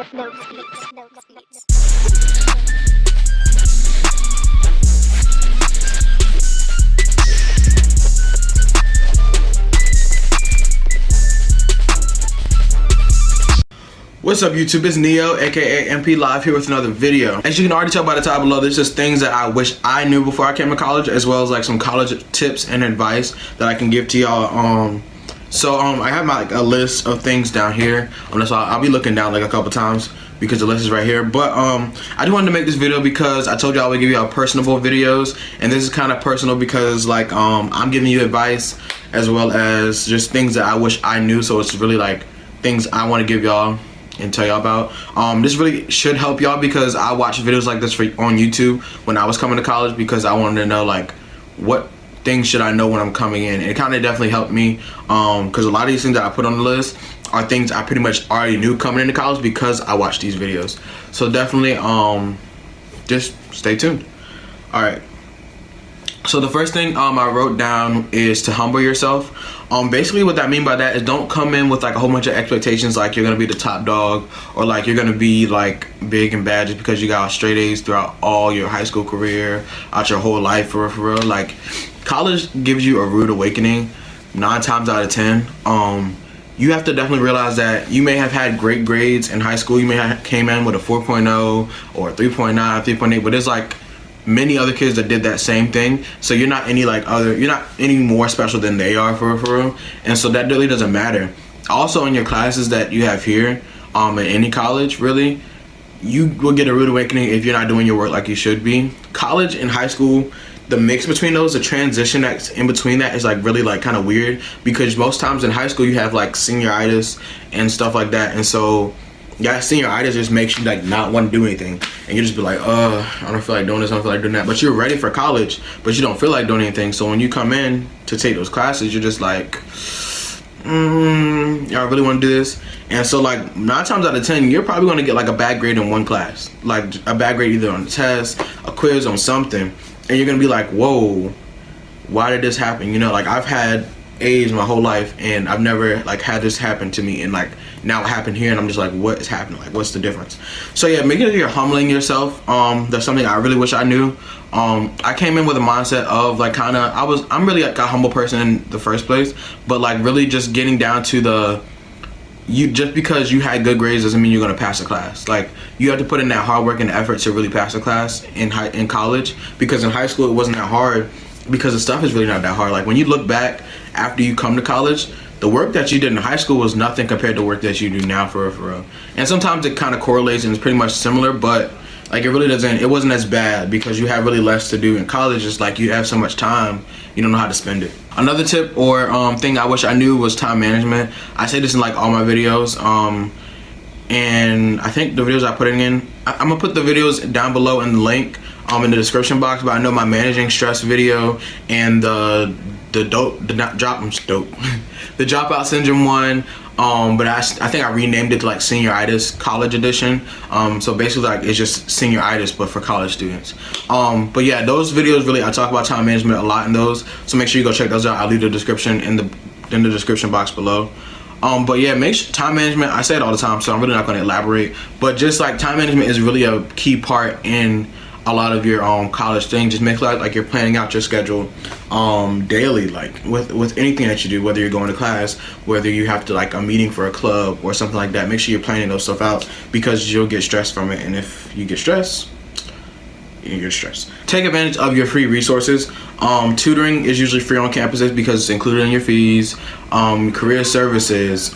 What's up YouTube, it's Neo aka MP Live here with another video. As you can already tell by the title below, there's just things that I wish I knew before I came to college, as well as like some college tips and advice that I can give to y'all. I have a list of things down here. So I'll be looking down like a couple times because the list is right here. But I just wanted to make this video because I told you I would give you personable videos, and this is kind of personal because like I'm giving you advice as well as just things that I wish I knew. So it's really like things I want to give y'all and tell y'all about. This really should help y'all because I watched videos like this on YouTube when I was coming to college because I wanted to know like what things should I know when I'm coming in. And it kind of definitely helped me because a lot of these things that I put on the list are things I pretty much already knew coming into college because I watched these videos. So definitely just stay tuned. Alright, so the first thing I wrote down is to humble yourself. Basically what I mean by that is don't come in with like a whole bunch of expectations like you're gonna be the top dog or like you're gonna be like big and bad just because you got straight A's throughout all your high school career, out your whole life for real. Like college gives you a rude awakening 9 times out of 10. You have to definitely realize that you may have had great grades in high school. You may have came in with a 4.0 or 3.9, 3.8, but there's like many other kids that did that same thing, so you're not any more special than they are for real, and so that really doesn't matter. Also in your classes that you have here in any college, really you will get a rude awakening if you're not doing your work like you should be. College and high school, the mix between those, the transition that's in between that is like really like kind of weird because most times in high school you have like senioritis and stuff like that, and so yeah, senioritis just makes you like not want to do anything, and you just be like, I don't feel like doing this, I don't feel like doing that. But you're ready for college, but you don't feel like doing anything. So when you come in to take those classes, you're just like, y'all really want to do this? And so like 9 times out of 10, you're probably going to get like a bad grade in one class, like a bad grade either on a test, a quiz, on something, and you're gonna be like, whoa, why did this happen? You know, like I've had A's my whole life and I've never like had this happen to me, and like now it happened here and I'm just like, what is happening? Like what's the difference? So yeah, make sure you're humbling yourself. That's something I really wish I knew. I came in with a mindset of like I'm really like a humble person in the first place, but like really just getting down to just because you had good grades doesn't mean you're gonna pass a class. Like you have to put in that hard work and effort to really pass a class in college, because in high school it wasn't that hard because the stuff is really not that hard. Like when you look back after you come to college, the work that you did in high school was nothing compared to work that you do now for real. And sometimes it kind of correlates and it's pretty much similar, but like it wasn't as bad because you have really less to do in college. It's like you have so much time, you don't know how to spend it. Another tip or thing I wish I knew was time management. I say this in like all my videos, and I think the videos I put in, I'm gonna put the videos down below in the link in the description box, but I know my managing stress video and the dropout syndrome one, but I think I renamed it to like senioritis college edition. So basically like it's just senioritis but for college students. But yeah, those videos really, I talk about time management a lot in those, so make sure you go check those out. I'll leave the description in the description box below. But yeah, time management, I say it all the time, so I'm really not going to elaborate, but just like time management is really a key part in a lot of your college things. Just make like you're planning out your schedule daily, like with anything that you do, whether you're going to class, whether you have to like a meeting for a club or something like that. Make sure you're planning those stuff out because you'll get stressed from it, and if you get stressed, you get stressed. Take advantage of your free resources. Tutoring is usually free on campuses because it's included in your fees. Career services,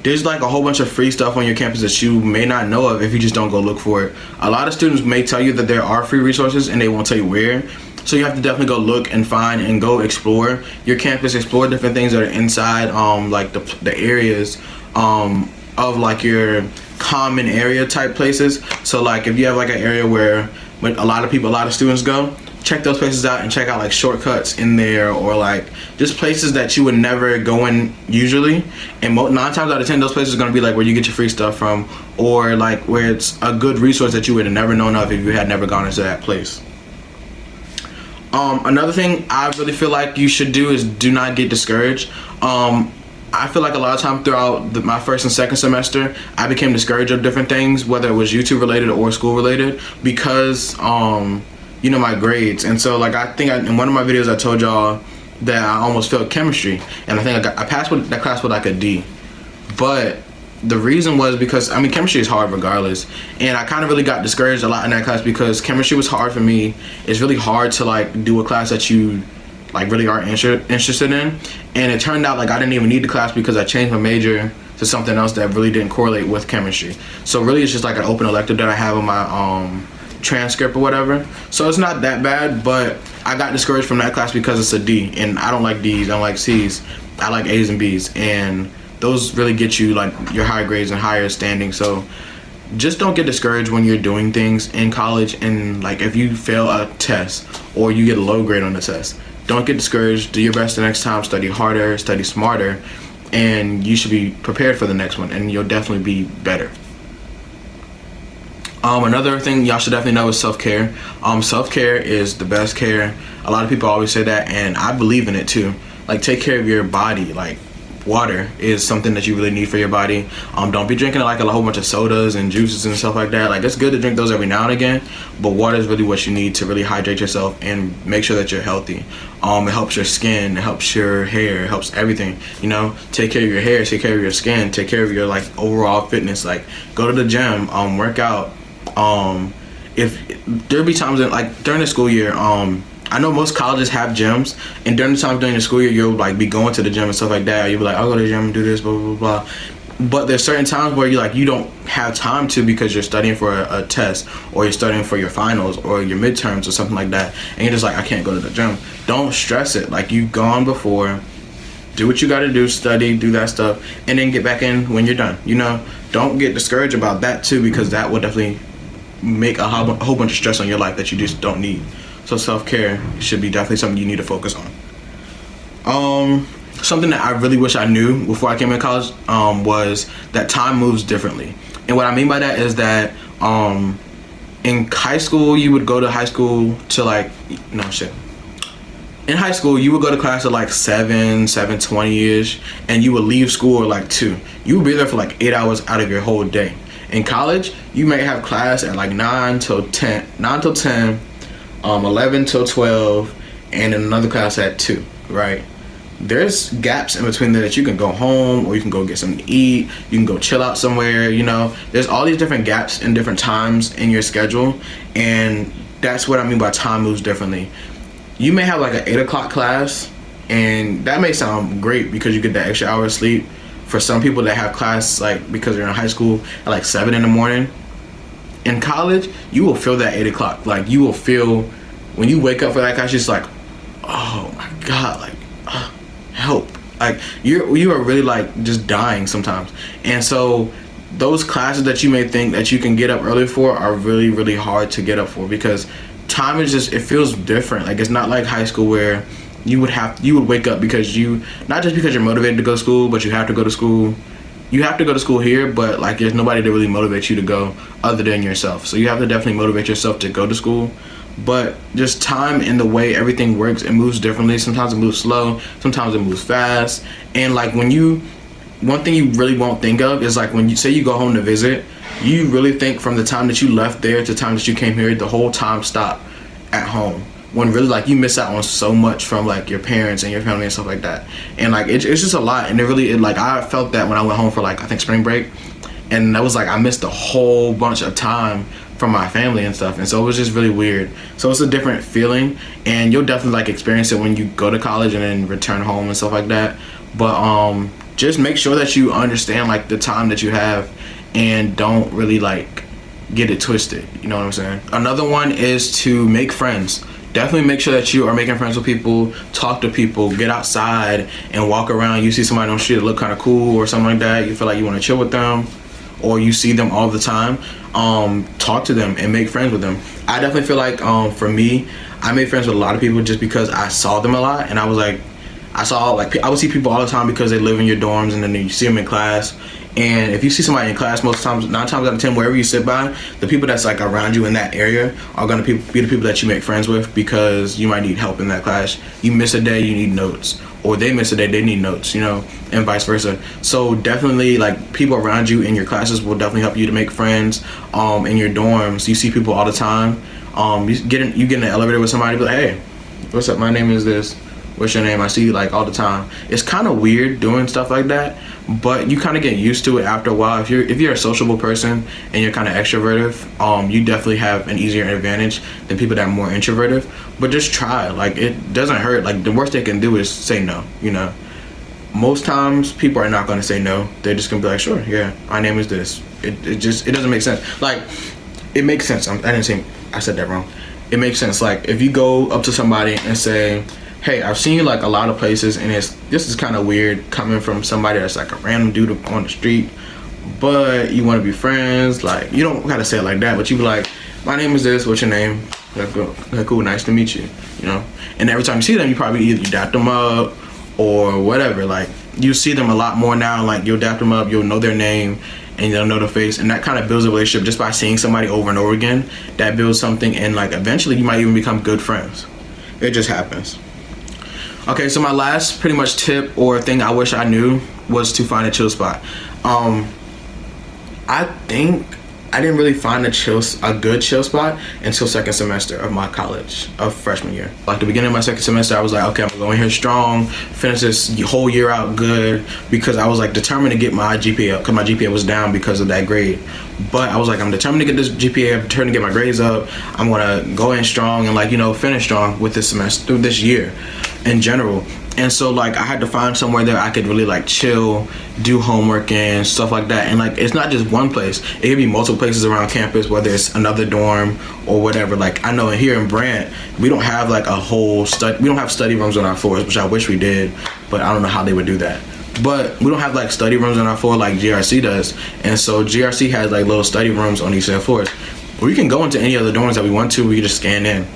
there's like a whole bunch of free stuff on your campus that you may not know of if you just don't go look for it. A lot of students may tell you that there are free resources and they won't tell you where. So you have to definitely go look and find and go explore your campus, explore different things that are inside like the areas of like your common area type places. So like if you have like an area where a lot of students go, check those places out and check out like shortcuts in there, or like just places that you would never go in usually. And 9 times out of 10 those places are going to be like where you get your free stuff from, or like where it's a good resource that you would have never known of if you had never gone into that place. Another thing I really feel like you should do is do not get discouraged. I feel like a lot of time throughout my first and second semester, I became discouraged of different things, whether it was YouTube related or school related, because my grades. And so like I think in one of my videos I told y'all that I almost failed chemistry, and I think I passed with that class with like a D. But the reason was because chemistry is hard regardless, and I kind of really got discouraged a lot in that class because chemistry was hard for me. It's really hard to like do a class that you like really are interested in, and it turned out like I didn't even need the class because I changed my major to something else that really didn't correlate with chemistry. So really it's just like an open elective that I have on my transcript or whatever. So it's not that bad, but I got discouraged from that class because it's a D, and I don't like D's, I don't like C's. I like A's and B's, and those really get you like your high grades and higher standing. So just don't get discouraged when you're doing things in college, and like if you fail a test or you get a low grade on the test, don't get discouraged. Do your best the next time, study harder, study smarter, and you should be prepared for the next one, and you'll definitely be better. Another thing y'all should definitely know is self-care. Self-care is the best care. A lot of people always say that, and I believe in it too. Like, take care of your body. Like, water is something that you really need for your body. Don't be drinking like a whole bunch of sodas and juices and stuff like that. Like, it's good to drink those every now and again, but water is really what you need to really hydrate yourself and make sure that you're healthy. It helps your skin, it helps your hair, it helps everything. Take care of your hair, take care of your skin, take care of your like overall fitness. Like, go to the gym, work out. If there'll be times that like during the school year, I know most colleges have gyms, and during the time during the school year, you'll like be going to the gym and stuff like that. You'll be like, I'll go to the gym and do this, blah, blah, blah. But there's certain times where you don't have time to because you're studying for a test, or you're studying for your finals or your midterms or something like that. And you're just like, I can't go to the gym. Don't stress it. Like, you've gone before. Do what you got to do, study, do that stuff, and then get back in when you're done. Don't get discouraged about that too, because that will definitely make a whole bunch of stress on your life that you just don't need. So self-care should be definitely something you need to focus on. Something that I really wish I knew before I came into college was that time moves differently. And what I mean by that is that in high school, you would go to high school to like, in high school, you would go to class at like 7:20ish, and you would leave school at like 2. You would be there for like 8 hours out of your whole day. In college, you may have class at like 9 till 10, 11 till 12, and then another class at 2, right? There's gaps in between there that you can go home, or you can go get something to eat, you can go chill out somewhere, There's all these different gaps in different times in your schedule, and that's what I mean by time moves differently. You may have like an 8 o'clock class, and that may sound great because you get that extra hour of sleep. For some people that have class, like because they're in high school, at like 7 in the morning. In college, you will feel that 8 o'clock. Like, you will feel when you wake up for that class, you're just like, oh my God, like, help. Like, you are really like just dying sometimes. And so those classes that you may think that you can get up early for are really, really hard to get up for, because time is just, it feels different. Like, it's not like high school where you would wake up because not just because you're motivated to go to school, but you have to go to school. You have to go to school here, but like there's nobody to really motivate you to go other than yourself. So you have to definitely motivate yourself to go to school. But just time and the way everything works, it moves differently. Sometimes it moves slow, sometimes it moves fast. And like one thing you really won't think of is like when you say you go home to visit, you really think from the time that you left there to the time that you came here, the whole time stopped at home. When really like you miss out on so much from like your parents and your family and stuff like that. And like it's just a lot, and I felt that when I went home for like I think spring break, and that was like I missed a whole bunch of time from my family and stuff, and so it was just really weird. So it's a different feeling, and you'll definitely like experience it when you go to college and then return home and stuff like that. But just make sure that you understand like the time that you have, and don't really like get it twisted. You know what I'm saying? Another one is to make friends. Definitely make sure that you are making friends with people, talk to people, get outside and walk around. You see somebody on the street that look kind of cool or something like that, you feel like you want to chill with them, or you see them all the time, talk to them and make friends with them. I definitely feel like for me, I made friends with a lot of people just because I saw them a lot, and I would see people all the time because they live in your dorms, and then you see them in class. And if you see somebody in class, most times, 9 times out of 10, wherever you sit by, the people that's like around you in that area are going to be the people that you make friends with, because you might need help in that class. You miss a day, you need notes, or they miss a day, they need notes, you know, and vice versa. So definitely, like, people around you in your classes will definitely help you to make friends. In your dorms, you see people all the time. You get in the elevator with somebody, be like, hey, what's up, my name is this, what's your name? I see you like all the time. It's kind of weird doing stuff like that, but you kind of get used to it after a while. If you're a sociable person and you're kind of extroverted, you definitely have an easier advantage than people that are more introverted. But just try. Like, it doesn't hurt. Like, the worst they can do is say no, you know. Most times people are not going to say no. They're just going to be like, sure, yeah, my name is this. It doesn't make sense. Like, it makes sense. I said that wrong. It makes sense. Like, if you go up to somebody and say, hey, I've seen you like a lot of places, and this is kind of weird coming from somebody that's like a random dude on the street, but you want to be friends. Like, you don't gotta say it like that, but you be like, my name is this, what's your name? Like, cool, nice to meet you, you know. And every time you see them, you probably either you dap them up or whatever. Like, you see them a lot more now. Like, you'll dap them up, you'll know their name, and you'll know the face, and that kind of builds a relationship just by seeing somebody over and over again. That builds something, and like eventually you might even become good friends. It just happens. Okay, so my last pretty much tip or thing I wish I knew was to find a chill spot. I think I didn't really find a good chill spot until second semester of my college, of freshman year. Like, the beginning of my second semester, I was like, okay, I'm going here strong, finish this whole year out good, because I was like determined to get my GPA up, because my GPA was down because of that grade. But I was like, I'm determined to get this GPA up, determined to get my grades up. I'm gonna go in strong and, like, you know, finish strong with this semester, through this year in general. And so, like, I had to find somewhere that I could really, like, chill, do homework and stuff like that. And, like, it's not just one place. It could be multiple places around campus, whether it's another dorm or whatever. Like, I know here in Brant, we don't have, like, we don't have study rooms on our floors, which I wish we did, but I don't know how they would do that. But we don't have, like, study rooms on our floor like GRC does. And so GRC has, like, little study rooms on each of their floors. We can go into any other dorms that we want to. We can just scan in.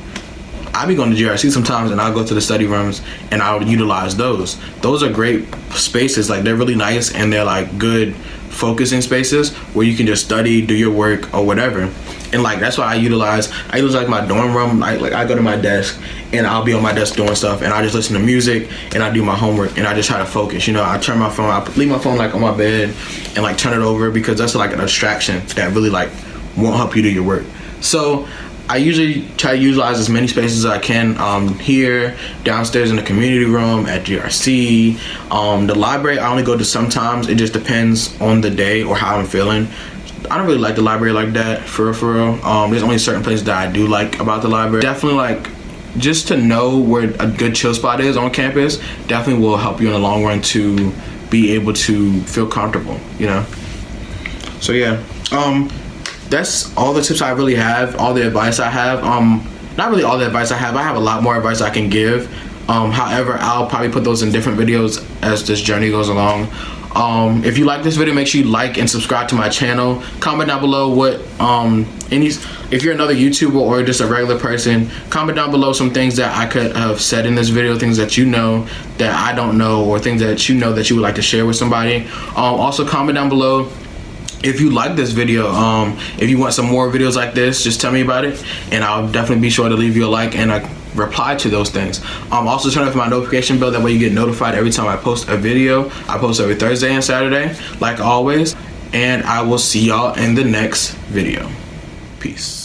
I be going to GRC sometimes, and I'll go to the study rooms and I'll utilize those. Those are great spaces. Like, they're really nice, and they're like good focusing spaces where you can just study, do your work or whatever. And like, that's why I utilize my dorm room. I go to my desk and I'll be on my desk doing stuff, and I just listen to music and I do my homework, and I just try to focus. You know, I turn my phone, I leave my phone like on my bed and like turn it over, because that's like a distraction that really like won't help you do your work. So I usually try to utilize as many spaces as I can, here, downstairs in the community room, at GRC. The library I only go to sometimes. It just depends on the day or how I'm feeling. I don't really like the library like that, for real. There's only certain places that I do like about the library. Definitely, like, just to know where a good chill spot is on campus definitely will help you in the long run to be able to feel comfortable, you know? So yeah, that's all the tips I really have, all the advice I have. Not really all the advice I have a lot more advice I can give. However, I'll probably put those in different videos as this journey goes along. If you like this video, make sure you like and subscribe to my channel. Comment down below what if you're another YouTuber or just a regular person, comment down below some things that I could have said in this video, things that you know that I don't know, or things that you know that you would like to share with somebody. Also comment down below if you like this video. If you want some more videos like this, just tell me about it, and I'll definitely be sure to leave you a like and a reply to those things. Also turn off my notification bell, that way you get notified every time I post a video. I post every Thursday and Saturday, like always, and I will see y'all in the next video. Peace.